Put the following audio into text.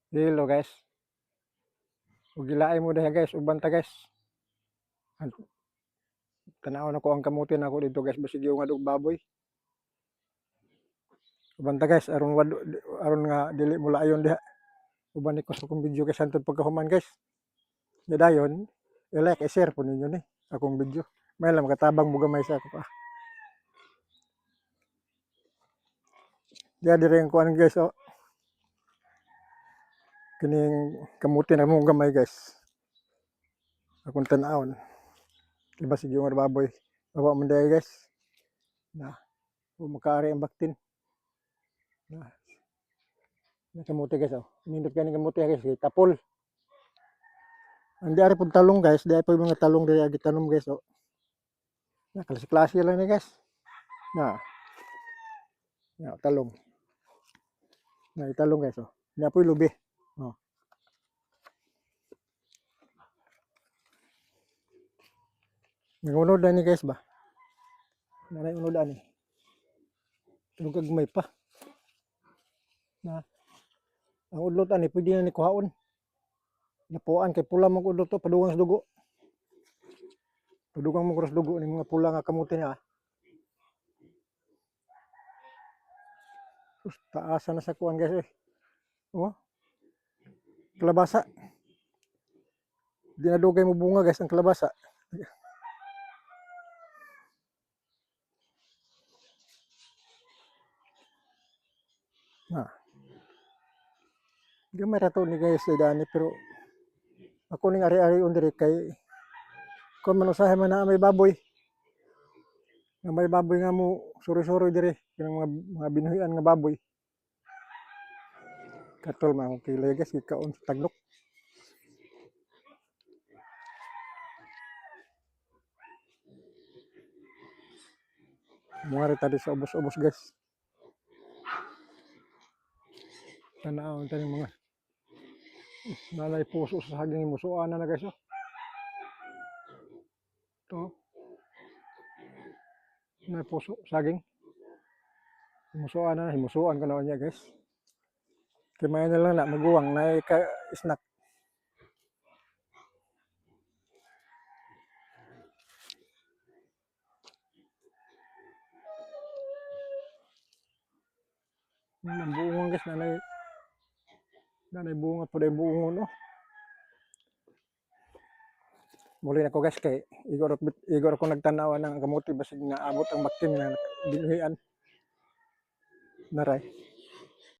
Hello guys. Ug gilaay mo diha guys, uban ta guys. Tanaw na ko ang kamuti nako dito guys, basig yung adog baboy. Uban ta guys, aron nga dili mo laayon diha. Uban ni ko sa akong video guys hantod pagkahuman guys. Dayon, i-like, i-share po ninyo ni akong video. May lang makatabang mo gamay sa ako pa. Diya dire ang kuan guys oh. Kining kamuti na mong gamay guys. Akong tan-awon. Diba sige yung baboy. Baba man dahil guys. Na, makaari ang baktin. Na kamuti guys oh. Nindot ka ng kamuti guys. Tapol. Hindi ari pud talong guys. Di po mga talong diri agi tanom guys oh. Na klase-klase lang ni guys. Na talong. Na italong guys oh. Di po lubi. Oh. Ngunod na ni guys ba? Nanay unod ani. Tulog kag may pa. Na ang udlot ani pwede na ni kuhaon. Napuan kay pula mag udlot to padugang sa dugo. Padugang mo sa dugo ni mga pula nga kamuti niya. Taasan na sa kuan guys eh. Oh. Kalabasa. Di na dugay mo bunga guys ang kalabasa. Gamay ra to ni guys dani pero ako ning ari-ari undiri kay kun man usahay man na may baboy. Nga may baboy nga mo suri-suri diri kanang mga binuhian nga baboy. Katol man akong kilay guys ikaon sa taglok. Mga rita di sa ubos-ubos guys. Tanaw tani mga nalay puso sa saging musuan na guys oh. To. Na puso saging. Musuan na himusuan ko na niya guys. Kay may na lang na maguwang na ka snack. Buungon guys nanay bunga po dahil buungon oh. Muli na ko guys kay igor ako nagtanawan ng kamuti basig na abot ang baktin na binuhian. Naray.